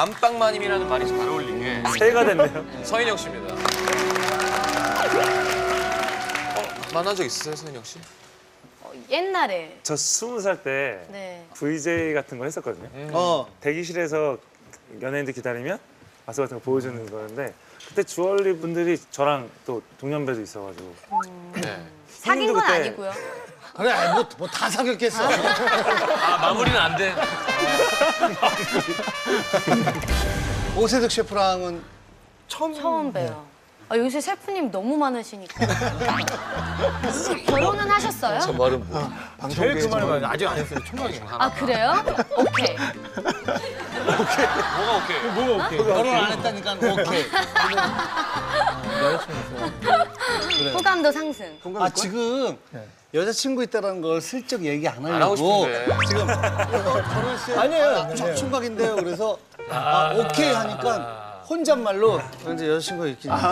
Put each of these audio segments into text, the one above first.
안방마님이라는 말이 잘 어울린 게 새해가 됐네요. 서인영 씨입니다. 만난 적 있으세요, 서인영 씨? 옛날에. 저 20살 때 네. VJ 같은 거 했었거든요. 대기실에서 연예인들 기다리면 가수 같은 거 보여주는 거였는데 그때 주얼리 분들이 저랑 또 동년배도 있어가지고 네. 사귄 건 그때- 아니고요. 그래, 뭐 다 사귀었겠어. 아, 마무리는 안 돼. 오세득 셰프랑은 처음 봬요. 아, 요새 셰프님 너무 많으시니까. 결혼은 하셨어요? 저 말은 뭐. 방송국에 그 말은 아직 안 했어요. 총각이. 아, 그래요? 오케이. 뭐가 오케이? 뭐가 오케이? 결혼 안 했다니까 오케이. 호감도 상승. 아 지금 여자친구 있다는 걸 슬쩍 얘기 안 안 하고 하려고 싶은데. 지금 결혼식 아니에요. 총각인데요. 그래서 오케이 하니까 혼잣말로 이제 여자친구가 있긴 한데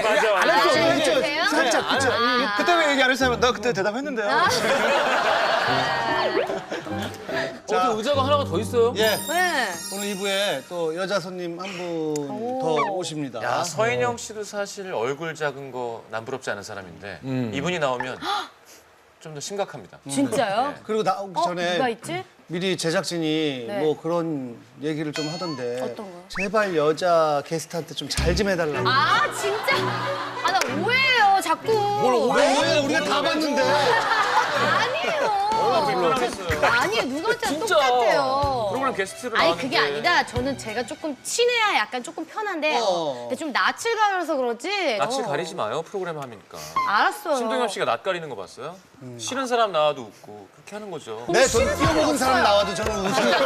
맞아. 해주세요? 살짝 그쵸? 그때 왜 얘기 안 했어요? 나 그때 대답했는데요. 어디 의자가 하나가 더 있어요? 예 네. 오늘 2부에 또 여자 손님 한 분 더 오십니다. 야, 서인영 씨도 사실 얼굴 작은 거 난 부럽지 않은 사람인데 이분이 나오면 좀 더 심각합니다. 진짜요? 그리고 나오기 누가 전에 있지? 미리 제작진이 네. 뭐 그런 얘기를 좀 하던데 어떤 거요? 제발 여자 게스트한테 좀 잘 좀 해달라고. 아, 진짜? 아, 나 오해해요, 자꾸. 왜 우리가 다 봤는데. 아니에요. 아니에요, 누구한테 똑같아요. 프로그램 게스트로 아니, 나왔는데. 그게 아니라 저는 제가 조금 친해야 약간 조금 편한데 근데 좀 낯을 가려서 그러지. 낯을 가리지 마요, 프로그램 하니까. 알았어요. 신동엽 씨가 낯 가리는 거 봤어요? 싫은 사람 나와도 웃고 그렇게 하는 거죠. 내 돈 띄워먹은 사람 나와도 저는 웃어요.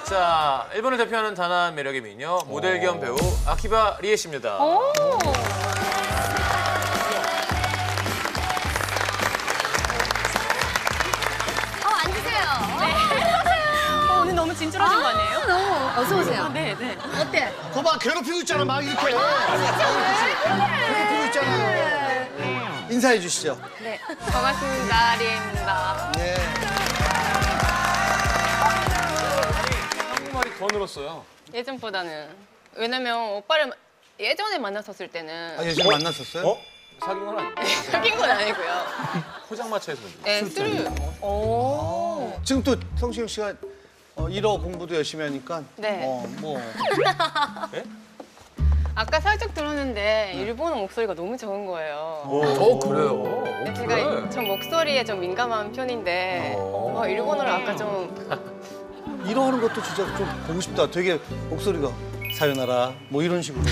자, 일본을 대표하는 단아한 매력의 미녀, 모델 겸 배우 아키바 리에 씨입니다. 오. 앉으세요. 네. 오늘 너무 진출하신 거 아니에요? 너무 어서 오세요. 네, 네. 어때? 거봐 괴롭히고 있잖아 막 이렇게. 괴롭히고 있잖아요. 인사해 주시죠. 네. 반갑습니다. 리에입니다. 네. 한국말이 더 늘었어요. 예전보다는. 왜냐면 오빠를 예전에 만났었을 때는 아, 예전에 만났었어요? 사귄 건 아니고 사귄 건 아니고요. 포장마차에서 만났어요. 네, 술을. 오. 지금 또 성시경 씨가 1호 공부도 열심히 하니까 네. 뭐 아까 살짝 들었는데 일본어 목소리가 너무 좋은 거예요. 그래요? 제가 좀 목소리에 좀 민감한 편인데 일본어를 아까 좀 이러는 것도 진짜 좀 보고 싶다. 되게 목소리가 사요나라 뭐 이런 식으로.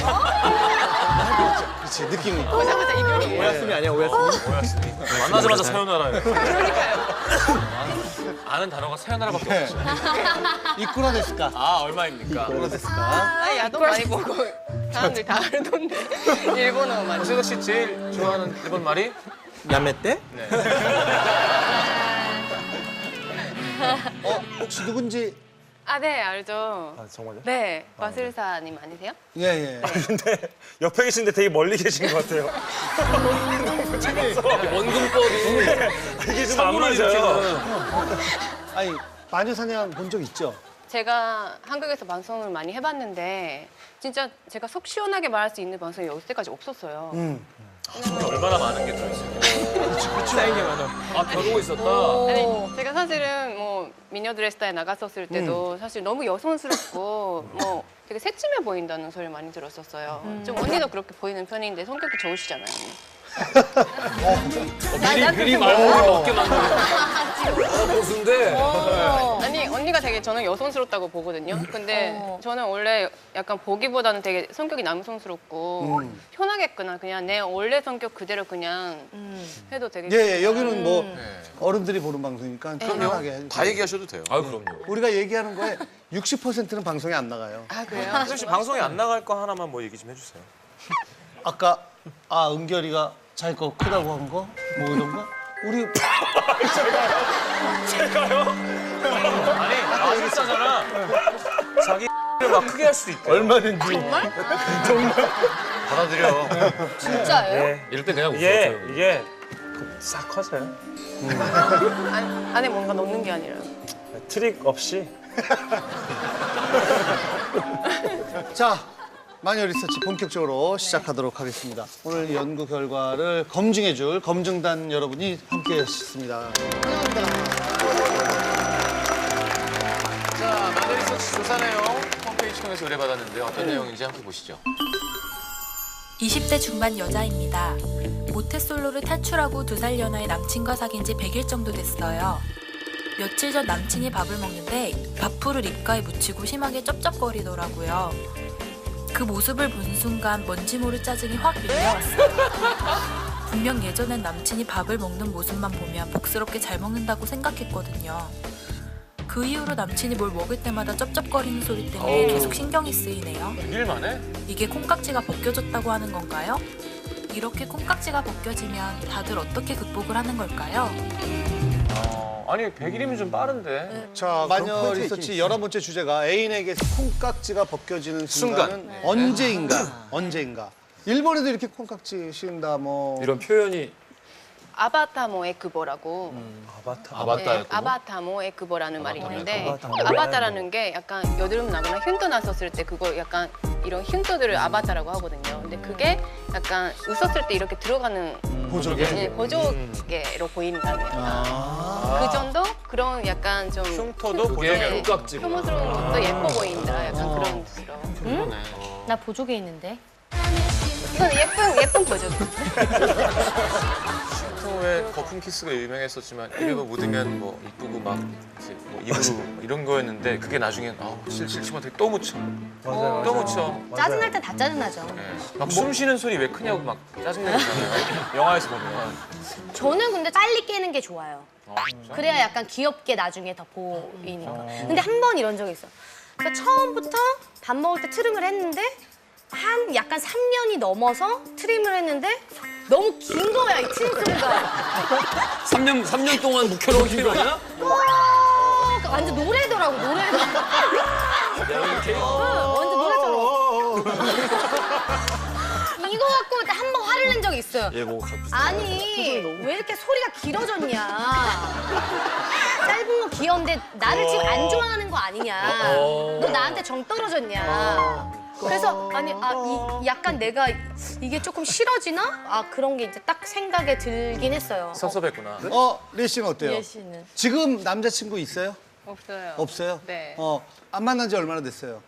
그렇지 느낌이. 보자마자 이별이에요. 오야스미 아니야, 오야스미? 만나자마자 사요나라예요. 아는 단어가 사요나라밖에 없어요. 이쿠라 데스까? 아, 얼마입니까? 이쿠라 데스까? 아, 야동 많이 보고 사람들 다 알던데 일본어만. 오세덕 씨 제일 좋아하는 일본 말이? 야메떼? 네. 혹시 누군지 아, 네, 알죠. 아, 정말요? 네, 마술사님 아니세요? 예예. 근데 옆에 계신데 되게 멀리 계신 것 같아요. 원근법이 이게 좀 안 맞아요. 아니 마녀사냥 본 적 있죠? 제가 한국에서 방송을 많이 해봤는데 진짜 제가 속 시원하게 말할 수 있는 방송이 여태까지 없었어요. 얼마나 많은 게 들어있어요. 쌓인 게 많아. 아, 벼르고 있었다. 아니, 제가 사실은 뭐 미녀들의 스타에 나갔었을 때도 사실 너무 여성스럽고 뭐 되게 새침해 보인다는 소리를 많이 들었었어요. 좀 언니도 그렇게 보이는 편인데 성격도 좋으시잖아요. 미리 말문을 먹게 만드는 보수인데. 아니 언니가 되게 저는 여성스럽다고 보거든요. 근데 저는 원래 약간 보기보다는 되게 성격이 남성스럽고 편하겠구나. 그냥 내 원래 성격 그대로 그냥 해도 되게. 예예 여기는 뭐 어른들이 보는 방송이니까 편하게 해주세요. 다 얘기하셔도 돼요. 아, 그럼요. 우리가 얘기하는 거에 60%는 방송에 안 나가요. 아 그래요? 혹시 방송에 안 나갈 거 하나만 뭐 얘기 좀 해주세요. 아까 은결이가 자기 거 크다고 한 거? 뭐 이런 거? 우리 아니, 마술사잖아. 자기를 막 크게 할 수도 있대. 얼마든지. 받아들여. 진짜예요? 예. 이럴 때 그냥 이게 싹 커져요. 안에 뭔가 넣는 게 아니라. 트릭 없이 자, 마녀 리서치 본격적으로 시작하도록 하겠습니다. 오늘 연구 결과를 검증해줄 검증단 여러분이 함께했습니다. 자, 마늘리서치 조사 내용 홈페이지 통해서 의뢰받았는데 어떤 내용인지 함께 보시죠. 20대 중반 여자입니다. 모태솔로를 탈출하고 2살 연하의 남친과 사귄 지 100일 정도 됐어요. 며칠 전 남친이 밥을 먹는데 밥풀을 입가에 묻히고 심하게 쩝쩝거리더라고요. 그 모습을 본 순간 뭔지 모를 짜증이 확 밀려왔어요. 분명 예전엔 남친이 밥을 먹는 모습만 보면 복스럽게 잘 먹는다고 생각했거든요. 그 이후로 남친이 뭘 먹을 때마다 쩝쩝거리는 소리 때문에 계속 신경이 쓰이네요. 100일 만에? 이게 콩깍지가 벗겨졌다고 하는 건가요? 이렇게 콩깍지가 벗겨지면 다들 어떻게 극복을 하는 걸까요? 아니 100일이면 좀 빠른데. 자, 마녀 리서치 11번째 주제가 애인에게 콩깍지가 벗겨지는 순간은 순간. 언제인가? 일본에도 이렇게 콩깍지 씌운다 뭐 이런 표현이 아바타모 에크보라고 아바타였고. 아바타모 에크보라는 말이 있는데 아바타. 아바타라는 게 약간 여드름 나거나 흉터 났었을 때 그거 약간 이런 흉터들을 아바타라고 하거든요. 근데 그게 약간 웃었을 때 이렇게 들어가는 보조개. 보조개로 보인다면 그 정도 그런 약간 좀 흉터도 네, 보조개로. 콩깍지구나. 혐오스러운 것도 예뻐 보인다. 약간 그런 뜻으로. 그러네. 나 보조개 있는데. 이건 예쁜 보조개. 왜 거품 키스가 유명했었지만 입에 뭐 묻으면 뭐 이쁘고 막 이제 뭐 입으로 이런 거였는데 그게 나중엔 실치면 되게 또 묻혀. 또 묻혀. 짜증날 때 다 짜증나죠. 막 숨 쉬는 소리 왜 크냐고 막 짜증내잖아요. 영화에서 보면. 저는 근데 빨리 깨는 게 좋아요. 진짜? 그래야 약간 귀엽게 나중에 더 보이니까. 근데 한 번 이런 적이 있어. 그러니까 처음부터 밥 먹을 때 트림을 했는데 한 약간 3년이 넘어서 트림을 했는데 너무 긴 거야, 이 트림 소리가. 3년 동안 묵혀놓은 필요냐? 그러니까 완전 노래더라고, 노래가. 완전 노래처럼. 이거 갖고 한 번 화를 낸 적이 있어요. 아니, 왜 이렇게 소리가 길어졌냐. 짧은 거 귀여운데 나를 지금 안 좋아하는 거 아니냐. 너 나한테 정 떨어졌냐. 그래서 아니 약간 내가 이게 조금 싫어지나? 그런 게 이제 딱 생각에 들긴 했어요. 섭섭했구나. 리 씨는 어때요? 예 씨는. 지금 남자친구 있어요? 없어요. 없어요? 네. 안 만난 지 얼마나 됐어요?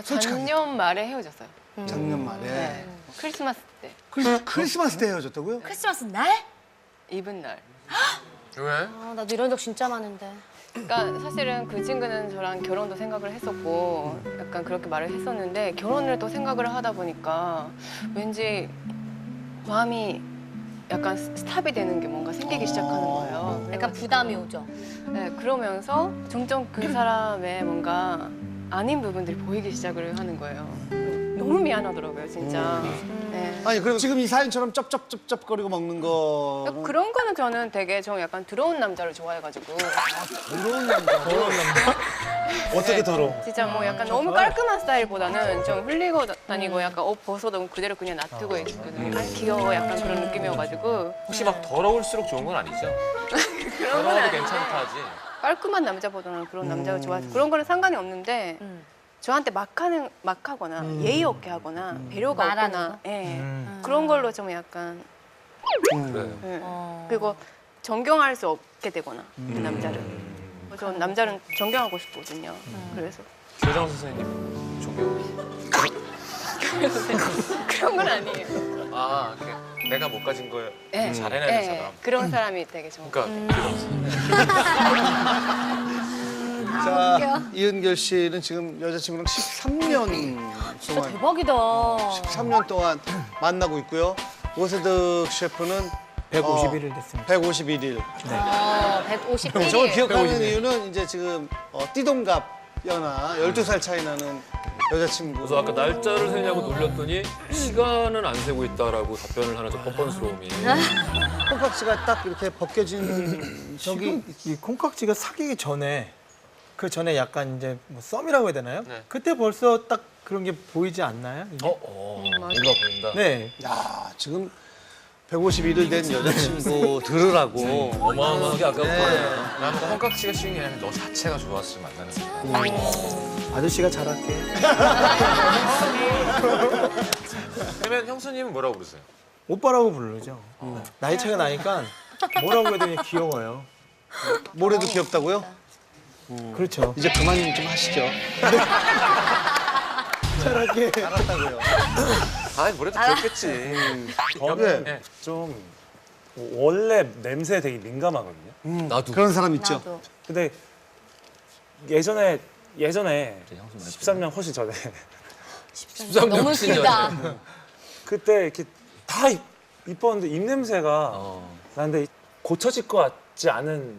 작년 말에 헤어졌어요. 작년 말에. 네. 크리스마스 때. 크리스마스 때 헤어졌다고요? 크리스마스 날? 입은 날. 왜? 나도 이런 적 진짜 많은데. 그러니까 사실은 그 친구는 저랑 결혼도 생각을 했었고 약간 그렇게 말을 했었는데 결혼을 또 생각을 하다 보니까 왠지 마음이 약간 스탑이 되는 게 뭔가 생기기 시작하는 거예요. 약간 부담이 오죠. 네, 그러면서 점점 그 사람의 뭔가 아닌 부분들이 보이기 시작을 하는 거예요. 너무 미안하더라고요, 진짜. 네. 아니 그럼 지금 이 사연처럼 쩝쩝쩝쩝거리고 먹는 거 그런 거는 저는 되게 좀 약간 더러운 남자를 좋아해가지고 더러운 남자. 어떻게 더러워? 진짜 뭐 약간 너무 깔끔한 스타일보다는 좀 흘리고 다니고 약간 옷 벗어도 그대로 그냥 놔두고 있거든요. 귀여워 약간 그런 느낌이어가지고 혹시 막 더러울수록 좋은 건 아니죠? 그런 건 더러워도 아니에요. 괜찮다지. 깔끔한 남자보다는 그런 남자가 좋아해서 그런 거는 상관이 없는데 저한테 막 하거나 예의 없게 하거나 배려가 말하는 없거나 거? 예. 그런 걸로 좀 약간 그래. 예. 그리고 존경할 수 없게 되거나 그 남자를 전 남자는 존경하고 싶거든요. 그래서 교장 선생님 존경. 그런 건 아니에요. 이렇게 내가 못 가진 걸 예. 잘 해내는 예. 사람. 그런 사람이 되게 좋은 것 그러니까 교장 선생님. 자, 이은결 씨는 지금 여자친구랑 13년 동안 대박이다. 13년 동안 만나고 있고요. 오세득 셰프는 151일 됐습니다. 151일. 151일. 저걸 기억하는 이유는 이제 지금 띠동갑 연하 12살 차이 나는 여자친구. 그래서 아까 날짜를 세냐고 놀렸더니 시간은 안 세고 있다라고 답변을 하는 저 뻔뻔스러움이. 콩깍지가 딱 이렇게 벗겨진 적이 이 콩깍지가 사귀기 전에 그 전에 약간 이제 뭐 썸이라고 해야 되나요? 네. 그때 벌써 딱 그런 게 보이지 않나요? 이게? 뭔가 보인다. 네. 야 지금 151을 된 여자친구 들으라고. 어마어마하게 아까워. 나는 콩깍지가 쉬운 게 아니라 너 자체가 좋았으면 만나는 거야. 아저씨가 잘할게. 그러면 형수님은 뭐라고 부르세요? 오빠라고 부르죠. 나이 차이가 나니까 뭐라고 해야 되니 귀여워요. 뭐래도 귀엽다고요? 그렇죠. 이제 그만 좀 하시죠. 잘할게. 알았다고요. 아, 뭐래도 귀엽겠지. 저는 네. 좀 원래 냄새에 되게 민감하거든요. 나도. 그런 사람 있죠. 나도. 근데 예전에 13년 훨씬 전에 13년 너무 훨씬 길다. 그때 이렇게 다 이뻤는데 입 냄새가 나는데 고쳐질 것 같지 않은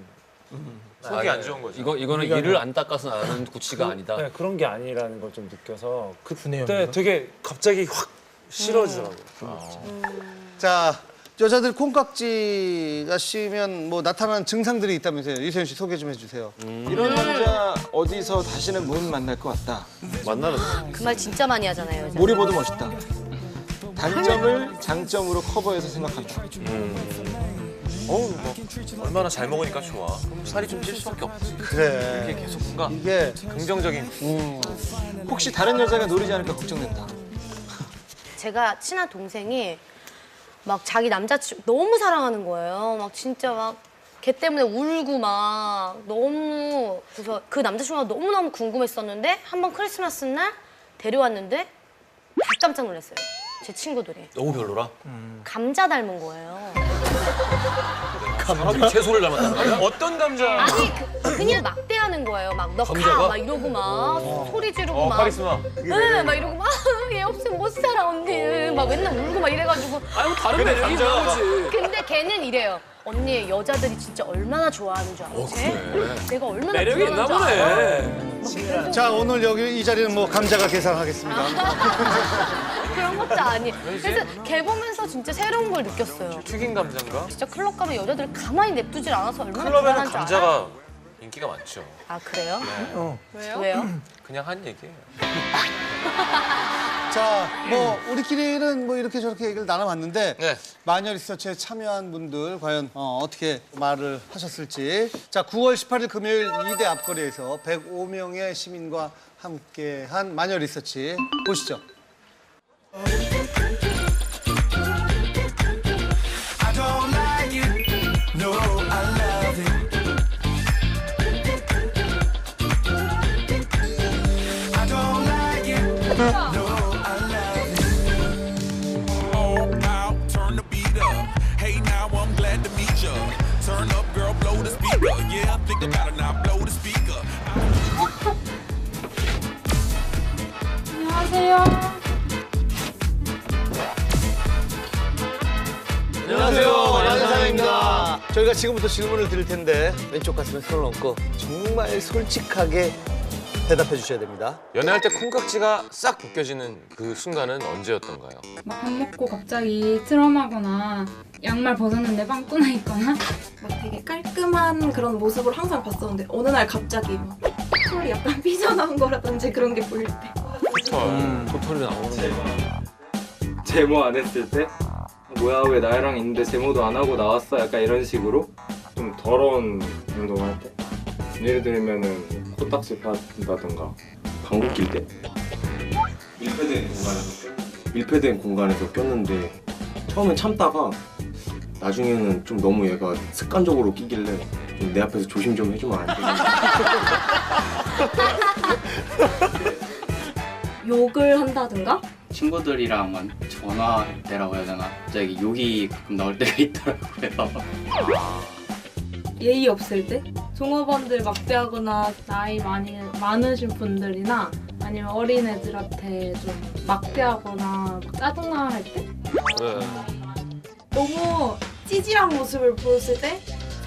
속이 안 좋은 거죠. 이거는 이를 안 닦아서 나는 구취가 아니다. 네, 그런 게 아니라는 걸 좀 느껴서 분해요, 그때 이거? 되게 갑자기 확 싫어지더라고요. 자, 여자들 콩깍지가 씌면 뭐 나타나는 증상들이 있다면서요. 이소연 씨 소개 좀 해주세요. 이런 남자 어디서 다시는 못 만날 것 같다. 만나는 그 말 진짜 많이 하잖아요. 여자. 머리 봐도 멋있다. 단점을 장점으로 커버해서 생각한다. 뭐 얼마나 잘 먹으니까 좋아. 그럼 살이 좀 찔 수밖에 없지. 그래. 이게 계속 뭔가 이게 긍정적인. 혹시 다른 여자가 노리지 않을까 걱정된다. 제가 친한 동생이 막 자기 남자친구 너무 사랑하는 거예요. 막 진짜 막 걔 때문에 울고 막 너무 그래서 그 남자친구가 너무너무 궁금했었는데 한 번 크리스마스 날 데려왔는데 다 깜짝 놀랐어요. 제 친구들이. 너무 별로라. 감자 닮은 거예요. 사람이 채소를 닮았다는 거야? 어떤 감자? 아니 그냥 막대하는 거예요. 막 너 가 감자가? 막 이러고 막 소리 지르고 막. 카리스마. 네, 막 이러고 막 얘 없으면 못 살아 언니. 막 맨날 울고 막 이래가지고. 아니 뭐 다른 매력이 있는 거지. 근데 걔는 이래요. 언니 여자들이 진짜 얼마나 좋아하는 줄 알지? 내가 얼마나 매력이 있나 불안한 줄 알아? 보네. 자, 오늘 여기 이 자리는 뭐 감자가 계산하겠습니다. 그런 것도 아니. 그래서 걔 보면서 진짜 새로운 걸 느꼈어요. 튀긴 감자인가? 진짜 클럽 가면 여자들 가만히 냅두질 않아서 얼마나 클럽에는 불안한 줄 알아? 감자가 인기가 많죠. 아 그래요? 왜요? 왜요? 그냥 한 얘기예요. 자, 뭐 우리끼리는 뭐 이렇게 저렇게 얘기를 나눠봤는데 네. 마녀 리서치에 참여한 분들 과연 어떻게 말을 하셨을지. 자, 9월 18일 금요일 2대 앞거리에서 105명의 시민과 함께한 마녀 리서치 보시죠. Turn the beat up. Hey, now I'm glad to meet ya. Turn up, girl, blow the speaker. Yeah, think about it now, blow the speaker. 안녕하세요, 마녀사냥입니다. 저희가 지금부터 질문을 드릴 텐데 왼쪽 가슴에 손을 얹고 정말 솔직하게 대답해 주셔야 됩니다. 연애할 때 콩깍지가 싹 벗겨지는 그 순간은 언제였던가요? 막 밥 먹고 갑자기 트럼하거나 양말 벗었는데 빵꾸나 있거나 막 되게 깔끔한 그런 모습을 항상 봤었는데 어느 날 갑자기 막 털이 약간 삐져나온 거라든지 그런 게 보일 때 포털이 나오는 거. 제모 안 했을 때 뭐야 왜 나랑 있는데 제모도 안 하고 나왔어? 약간 이런 식으로 좀 더러운 운동할 때 예를 들면은 코딱지 펴준다던가 방구 낄 때 밀폐된 공간에서 꼈는데 처음엔 참다가 나중에는 좀 너무 얘가 습관적으로 끼길래 좀 내 앞에서 조심 좀 해주면 안 돼? 욕을 한다든가 친구들이랑 막 전화할 때라고 해야 되나 갑자기 욕이 가끔 나올 때가 있더라고요. 예의 없을 때 종업원들 막대하거나 나이 많으신 분들이나 아니면 어린애들한테 좀 막대하거나 막 짜증나 할 때 그래. 너무 찌질한 모습을 보였을 때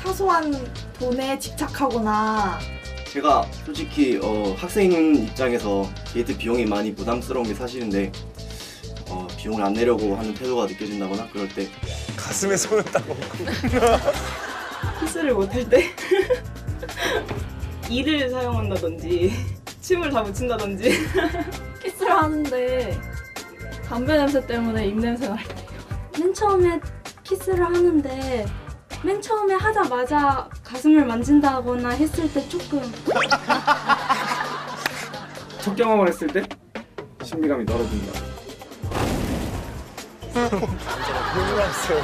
사소한 돈에 집착하거나 제가 솔직히 학생 입장에서 데이트 비용이 많이 부담스러운 게 사실인데 비용을 안 내려고 하는 태도가 느껴진다거나 그럴 때 가슴에 손을 딱 얹고 키스를 못할 때 이를 사용한다든지 침을 다 묻힌다든지 키스를 하는데 담배 냄새 때문에 입 냄새가 날 때요. 맨 처음에 키스를 하는데 맨 처음에 하자마자 가슴을 만진다거나 했을 때 조금 첫 경험을 했을 때 신비감이 떨어진다.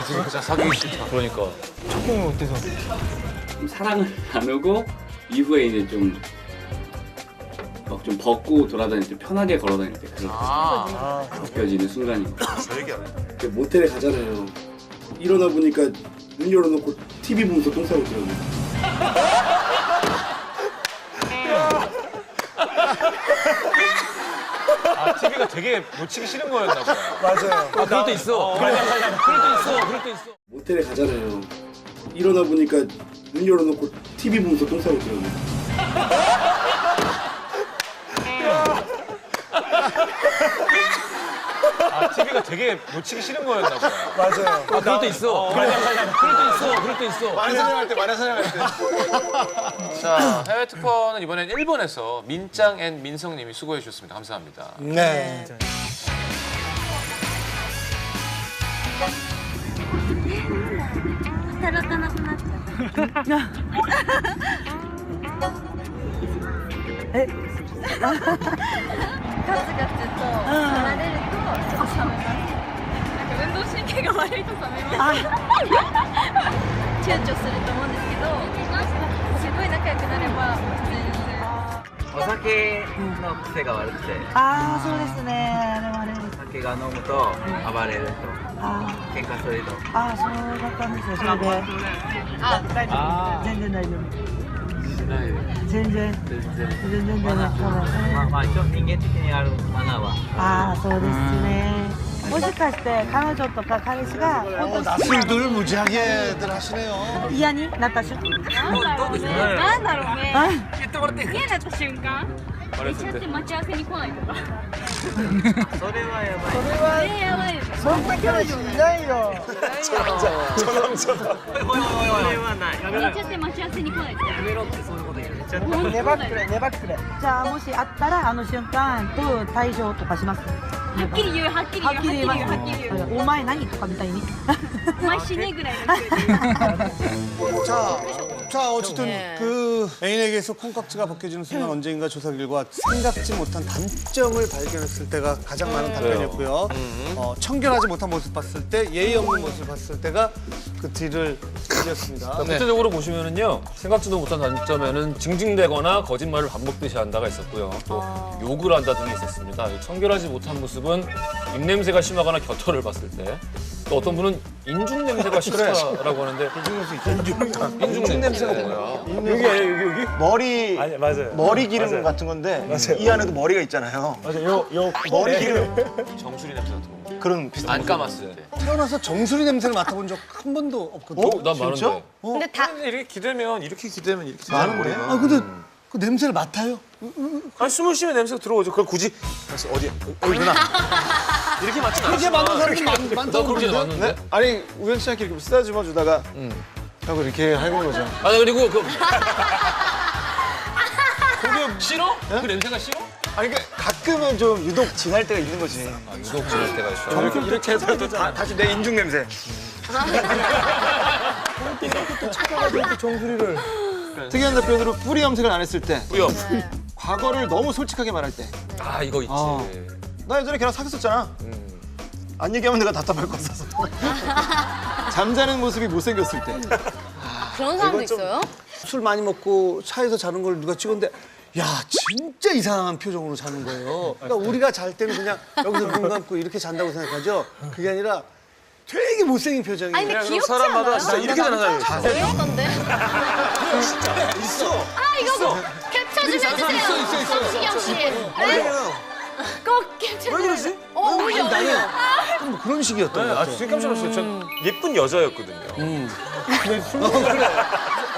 진짜 사귀기 싫다. 그러니까. 첫 경험 어때서? 좀 사랑을 나누고 이후에 이제 좀 막 좀 벗고 돌아다닐 때 편하게 걸어다닐 때 그런 느껴지는 순간이. 저 얘기하네. 모텔에 가잖아요. 일어나 보니까 눈 열어놓고 TV 보면서 똥 싸고 들어오네. 아, TV가 되게 놓치기 싫은 거였나 보다. 맞아요. 아, 그럴 때 있어. 그럴 때 있어. 그럴 때 있어. 모텔에 가잖아요. 일어나 보니까 눈 열어놓고 TV 보면서 똥 싸고 들어오네. 아, TV가 되게 놓치기 싫은 거였나 보다. 맞아요. 아, 그럴 때 있어. 그럴 때 있어. 만에 사냥할 때. 자, 해외 특파원은 이번엔 일본에서 민짱 앤 민성님이 수고해 주셨습니다. 감사합니다. 네.お酒の癖が悪くて、ああ、そうですね。あれはあれ。お酒が飲むと暴れると、喧嘩すると。ああ、そうだったんですよ。それで。あ、大丈夫。全然大丈夫。しないで。全然大丈夫。まあ一応人間的にあるマナーは。ああ、そうですね。もしかして彼女とか彼氏が本当に 술들 무지하게들 하시네요. 嫌になった瞬間。なんだろうね。言ってもらっていい嫌になった瞬間。말했을 ちゃって待ち合わせに来ないとか。それはやばい。やばい。そんな彼氏いないよ。それはない。やめろよ。ちゃって待ち合わせに来ないとか。やめろってそういうこと言う。ちゃって粘ってくれ、粘ってくれ。じゃあもしあったらあの瞬間と退場とかします。はっきり言う、はっきり言う、はっきり言う、はっきり言う。お前何とかみたいに。お前死ねぐらいの。 자, 어쨌든 그 애인에게서 콩깍지가 벗겨지는 순간 언젠가 조사 결과 생각지 못한 단점을 발견했을 때가 가장 많은 답변이었고요. 청결하지 못한 모습 봤을 때, 예의 없는 모습을 봤을 때가 그 뒤를 이었습니다. 구체적으로 보시면은요, 생각지도 못한 단점에는 징징대거나 거짓말을 반복듯이 한다가 있었고요. 또 욕을 한다 등이 있었습니다. 이 청결하지 못한 모습은 입냄새가 심하거나 겨털을 봤을 때, 또 어떤 분은 인중 냄새가 심하다라고 하는데 인중 냄새가 뭐야? 여기? 머리 아니 맞아요. 머리 기름 맞아요. 같은 건데 맞아요. 이 안에도 머리가 있잖아요. 맞아요. 요 머리 기름 정수리 냄새 같은 거. 그런 비슷한 안 감았을 때. 태어나서 정수리 냄새를 맡아본 적 한 번도 없거든요. 난 많은데. 근데 다 이렇게 기대면 이렇게 많은데? 아, 근데 그 냄새를 맡아요? 아니, 숨을 쉬면 냄새가 들어오죠. 그걸 굳이 그래서 어디 누나 이렇게 맡지 않아. 그렇게 맡는 사람이 많다고 나 그렇게 그러는데? 맞는데? 아니 우연치 않게 이렇게 쓰다듬어 주다가 하고 이렇게 하는 거죠. 아니 그리고 그 그게 싫어? 그 냄새가 싫어? 아니 그러니까 가끔은 좀 유독 진할 때가 있는 거지. 유독 지날 때가 있어. 이렇게 해서 또 다시 내 인중 냄새. 또 찾아가지고 또 정수리를. 특이한 답변으로 뿌리 염색을 안 했을 때. 뿌염. 과거를 너무 솔직하게 말할 때. 아 이거 있지. 나 예전에 걔랑 사귀었잖아. 안 얘기하면 내가 답답할 것 같아서. 잠자는 모습이 못생겼을 때. 그런 사람도 있어요? 술 많이 먹고 차에서 자는 걸 누가 찍었는데 야 진짜 이상한 표정으로 자는 거예요. 그러니까 우리가 잘 때는 그냥 여기서 눈 감고 이렇게 잔다고 생각하죠. 그게 아니라 되게 못생긴 표정이. 아니 근데 귀엽지 사람마다 않아요? 진짜 이렇게 자는 사람이 왜 어떤데? 진짜 있어. 아 이거 캡처 좀 해주세요. 성시경 씨. 네? 꼭 캡처 좀. 왜 그러지? 오히려 나는 뭐 그런 식이었던 것 같아요. 되게 깜짝 놀랐어요. 전 예쁜 여자였거든요. 그래.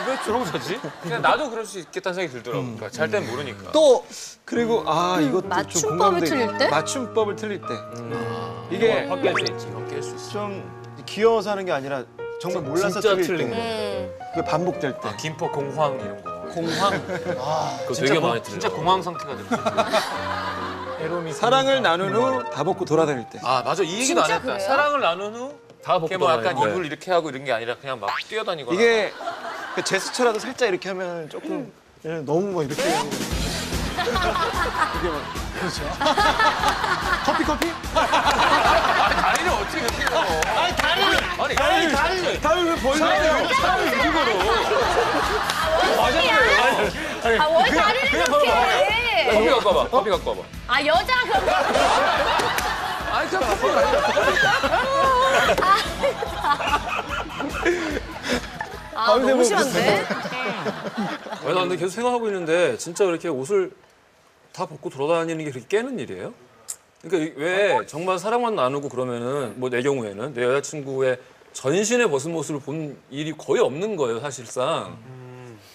왜 저러고 자지? 그냥 나도 그럴 수 있겠다는 생각이 들더라고요. 그러니까 잘 땐 모르니까. 또 그리고 이것도 좀 맞춤법을 공감돼. 틀릴 때? 맞춤법을 틀릴 때. 이게 바뀔 수 있지. 바뀔 수 있어. 좀 귀여워서 하는 게 아니라 정말 몰라서 진짜 틀릴 틀린 때. 그게 반복될 때. 김포 공황 이런 거. 공황. 그거 되게 많이 들려. 진짜 공황 상태가 들어. 사랑을 나눈 후 다 벗고 돌아다닐 때. 아 맞아 이 얘기도 안 진짜 했다. 그래요? 사랑을 나눈 후 다 벗고 이게 뭐 약간 돌아다니는데. 입을 이렇게 하고 이런 게 아니라 그냥 막 뛰어다니거나. 이게 그 제스처라도 살짝 이렇게 하면 조금 너무 막 이렇게 하는 거. 이게 막 그렇죠. 커피? 다리를 어떻게 그렇게 해요? 아니 다리를 왜 벌려요? 왜 다리를 이렇게 해? 커피 갖고 와봐. 커피 갖고 와봐. 아 여자가 그런 거. 아니 저 커피 너무 심한데? 나 근데 계속 생각하고 있는데 진짜 이렇게 옷을 다 벗고 돌아다니는 게 그렇게 깨는 일이에요? 그러니까 왜 정말 사랑만 나누고 그러면은 뭐 내 경우에는 내 여자친구의 전신에 벗은 모습을 본 일이 거의 없는 거예요 사실상.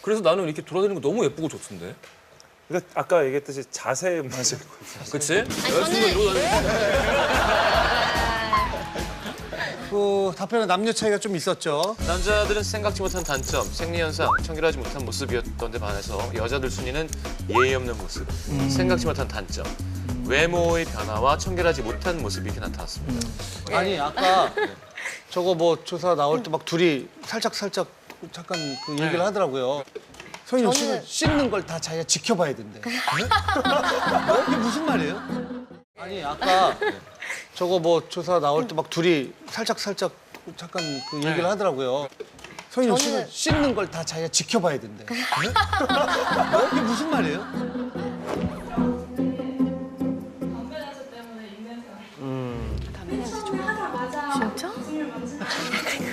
그래서 나는 이렇게 돌아다니는 거 너무 예쁘고 좋던데. 그러니까 아까 얘기했듯이 자세에 맞을 것 같아요. 그치? 여자친구가 이러고 다니는 그 답변은 남녀 차이가 좀 있었죠. 남자들은 생각지 못한 단점, 생리현상, 청결하지 못한 모습이었던 데 반해서 여자들 순위는 예의 없는 모습, 생각지 못한 단점, 외모의 변화와 청결하지 못한 모습이 이렇게 나타났습니다. 아니 아까 저거 뭐 조사 나올 때 막 둘이 살짝 잠깐 그 얘기를 하더라고요. 성인용 씨는 씻는 걸 다 자기가 지켜봐야 된대. 이게 무슨 말이에요? 아니 아까 저거 뭐 조사 나올 때 막 둘이 살짝 잠깐 그 얘기를 하더라고요. 성인용 씨는 씻는 걸 다 자기가 지켜봐야 된대. 이게 무슨 말이에요? 진짜?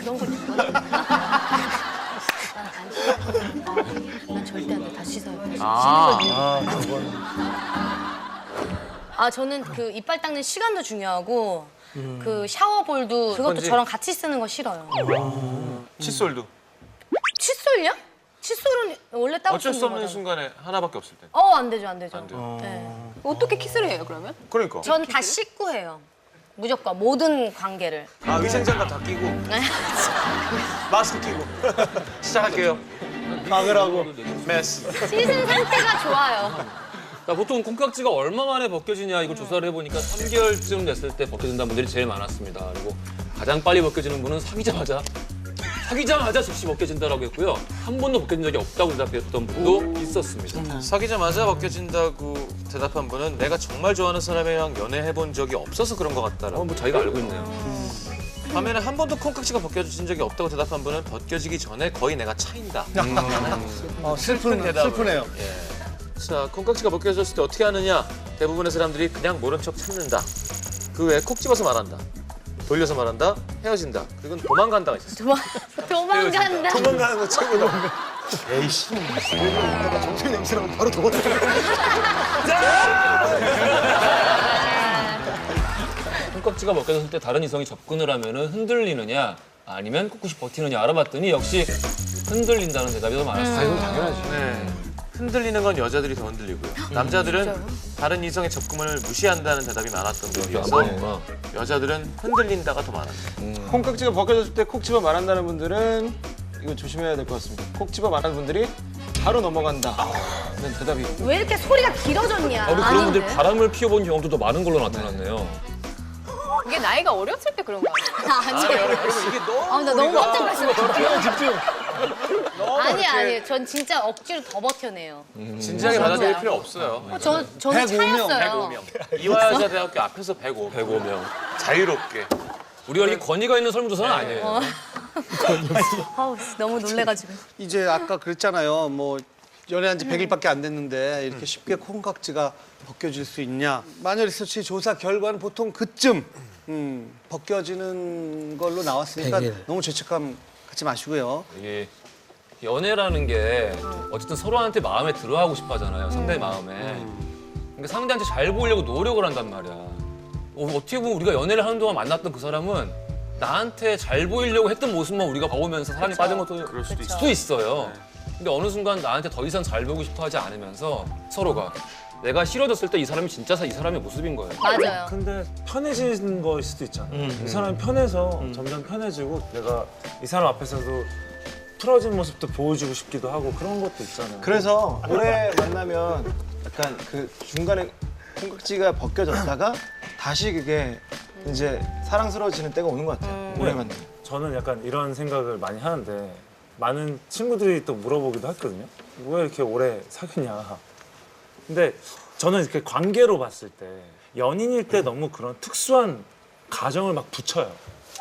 그런 걸 좋아해. 난 절대 안 돼. 다 씻어요. 저는 그 이빨 닦는 시간도 중요하고 그 샤워볼도 그것도 스펀지? 저랑 같이 쓰는 거 싫어요. 칫솔도. 칫솔요? 칫솔은 원래 따로 어쩔 쓰는 수 없는 거잖아요. 순간에 하나밖에 없을 때. 안 되죠. 안 돼요. 네. 어떻게 키스를 해요 그러면? 그러니까. 전 다 씻고 해요. 무조건 모든 관계를. 위생장갑 다 끼고 마스크 끼고 시작할게요. 막으라고 메스. 씻은 상태가 좋아요. 보통 콩깍지가 얼마 만에 벗겨지냐 이걸 조사를 해보니까 3개월쯤 됐을 때 벗겨진다는 분들이 제일 많았습니다. 그리고 가장 빨리 벗겨지는 분은 사귀자마자 즉시 벗겨진다라고 했고요. 한 번도 벗겨진 적이 없다고 대답했던 분도 있었습니다. 사귀자마자 벗겨진다고 대답한 분은 내가 정말 좋아하는 사람이랑 연애해본 적이 없어서 그런 것 같다라고. 뭐 자기가 알고 있네요. 반면에 한 번도 콩깍지가 벗겨진 적이 없다고 대답한 분은 벗겨지기 전에 거의 내가 차인다. 슬프네요. 예. 자, 콩깍지가 벗겨졌을 때 어떻게 하느냐? 대부분의 사람들이 그냥 모른 척 참는다. 그 외에 콕 집어서 말한다. 돌려서 말한다. 헤어진다. 그리고 도망간다가 있었어요. 도망간다. 도망가는 거 최고로. 에이씨. 정수리 냄새나면 바로 도망가. 콩깍지가 벗겨졌을 때 다른 이성이 접근을 하면은 흔들리느냐 아니면 꿋꿋이 버티느냐 알아봤더니 역시 흔들린다는 대답이 더 많았어요. 이건 당연하지. 네. 흔들리는 건 여자들이 더 흔들리고요. 남자들은 다른 이성의 접근을 무시한다는 대답이 많았던 거에 비해서 여자들은 흔들린다가 더 많았어요. 콩깍지가 벗겨졌을 때 콕 집어 말한다는 분들은 이거 조심해야 될 것 같습니다. 콕 집어 말하는 분들이 바로 넘어간다. 이런 대답이. 왜 이렇게 소리가 길어졌냐? 우리 그런 분들 바람을 피워본 경험도 더 많은 걸로 나타났네요. 이게 나이가 어렸을 때 그런 거 아니에요? 아니에요. 여러분 이게 너무 나 너무 깜짝 놀랐어요. 집중. 아니. 전 진짜 억지로 더 버텨내요. 진지하게 받아들일 필요 없어요. 저는 차였어요. 105명. 이화여자대학교 앞에서 105명. 자유롭게. 우리가 이렇게 권위가 있는 설문조사는 아니에요. 너무 놀래가지고. 이제 아까 그랬잖아요. 뭐 연애한 지 100일밖에 안 됐는데 이렇게 쉽게 콩깍지가 벗겨질 수 있냐. 마녀 리서치 조사 결과는 보통 그쯤 벗겨지는 걸로 나왔으니까 100일. 너무 죄책감 갖지 마시고요. 이게 연애라는 게 어쨌든 서로한테 마음에 들어하고 싶어 하잖아요. 상대의 마음에. 그러니까 상대한테 잘 보이려고 노력을 한단 말이야. 어떻게 보면 우리가 연애를 하는 동안 만났던 그 사람은 나한테 잘 보이려고 했던 모습만 우리가 봐오면서 사랑에 빠진 것도 그럴 수도 수도 있어요. 근데 어느 순간 나한테 더 이상 잘 보고 싶어 하지 않으면서 서로가 내가 싫어졌을 때 이 사람이 진짜 이 사람의 모습인 거예요. 맞아요. 근데 편해지는 거일 수도 있잖아. 이 사람이 편해서 점점 편해지고 내가 이 사람 앞에서도 풀어진 모습도 보여주고 싶기도 하고 그런 것도 있잖아요. 그래서 오래 만나면 약간 그 중간에 콩깍지가 벗겨졌다가 다시 그게 이제 사랑스러워지는 때가 오는 것 같아요. 오래 만나면. 저는 약간 이런 생각을 많이 하는데 많은 친구들이 또 물어보기도 했거든요. 왜 이렇게 오래 사귀냐. 근데 저는 이렇게 관계로 봤을 때 연인일 때 너무 그런 특수한 가정을 막 붙여요.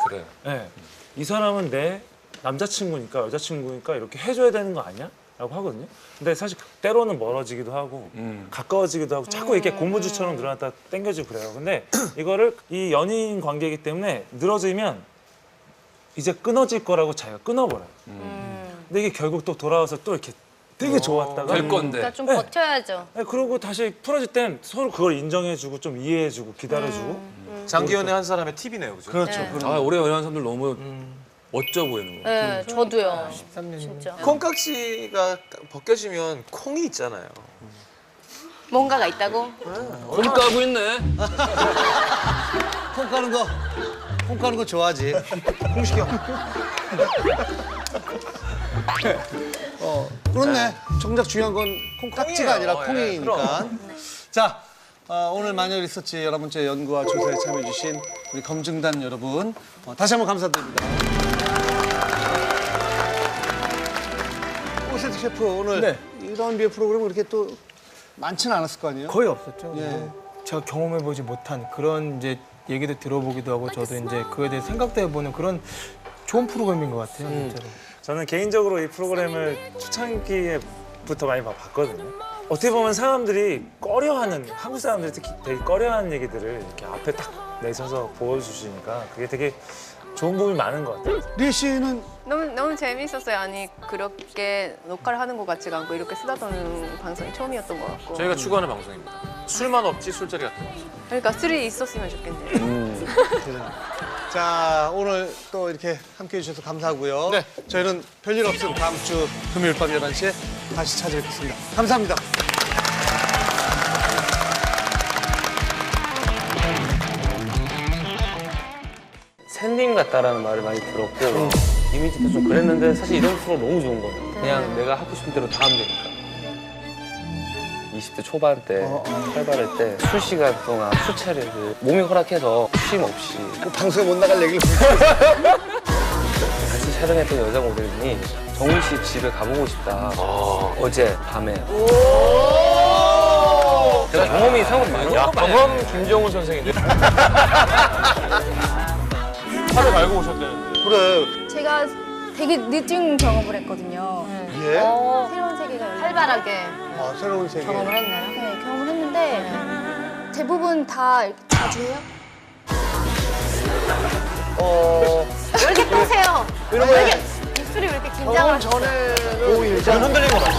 그래. 네. 이 사람은 내 남자친구니까 여자친구니까 이렇게 해줘야 되는 거 아니야? 라고 하거든요. 근데 사실 때로는 멀어지기도 하고 가까워지기도 하고 자꾸 이렇게 고무줄처럼 늘어났다 당겨지고 그래요. 근데 이거를 이 연인 관계이기 때문에 늘어지면 이제 끊어질 거라고 자기가 끊어버려요. 근데 이게 결국 또 돌아와서 또 이렇게 되게 좋았다가 될 건데. 그러니까 좀 버텨야죠. 네, 그리고 다시 풀어질 땐 서로 그걸 인정해주고 좀 이해해주고 기다려주고 장기 연애 한 사람의 팁이네요, 그죠? 그렇죠. 네. 아, 오래 연애한 사람들 너무 멋져 보이는 거예요. 네, 저도요. 13년이면. 진짜. 콩깍지가 벗겨지면 콩이 있잖아요. 뭔가가 있다고? 홈 까고 있네. 콩 까는 거 좋아하지. 콩 시켜. 그렇네. 정작 중요한 건 콩깍지가 아니라 콩이에요. 콩이니까. 자, 오늘 마녀 리서치 11번째 연구와 조사에 참여해주신 우리 검증단 여러분 다시 한번 감사드립니다. 오세트 셰프 오늘 이런 비의 프로그램 그렇게 또 많지는 않았을 거 아니에요? 거의 없었죠. 예. 제가 경험해보지 못한 그런 이제 얘기도 들어보기도 하고 저도 이제 그거에 대해 생각도 해보는 그런 좋은 프로그램인 것 같아요, 진짜로. 저는 개인적으로 이 프로그램을 초창기에부터 많이 봤거든요. 어떻게 보면 사람들이 꺼려하는, 한국 사람들이 특히 되게 꺼려하는 얘기들을 이렇게 앞에 딱 내셔서 보여주시니까 그게 되게 좋은 부분이 많은 것 같아요. 리 씨는 너무 재밌었어요. 아니 그렇게 녹화를 하는 것 같지가 않고 이렇게 수다 떠는 방송이 처음이었던 것 같고. 저희가 추구하는 방송입니다. 술만 없지 술자리 같은 거. 그러니까 술이 있었으면 좋겠네요. 자, 오늘 또 이렇게 함께해 주셔서 감사하고요. 네. 저희는 별일 없으면 다음 주 금요일 밤 11시에 다시 찾아뵙겠습니다. 감사합니다. 샌님 같다라는 말을 많이 들었고 이미지도 좀 그랬는데 사실 이런 프로 너무 좋은 거예요. 그냥 내가 하고 싶은 대로 다 하면 되니까. 20대 초반 때 활발할 때 술 시간 동안 수차례를 몸이 허락해서 쉼 없이 방송에 못 나갈 얘기를 같이 촬영했던 여자 모델분이 정훈 씨 집에 가보고 싶다. 어제 밤에. 제가 경험이 생각보다 많이 야, 경험 김정훈 선생인데. 팔을 갈고 오셨대는데. 그래. 제가 되게 늦은 경험을 했거든요. 예? 새로운 세계가 활발하게 새로운 세계. 경험을 했나요? 네, 경험을 했는데 대부분 다 자주 해요? 왜 이렇게 떠세요? 왜 이렇게 입술이 왜 이렇게 긴장을? 전에는 흔들린 거 맞죠?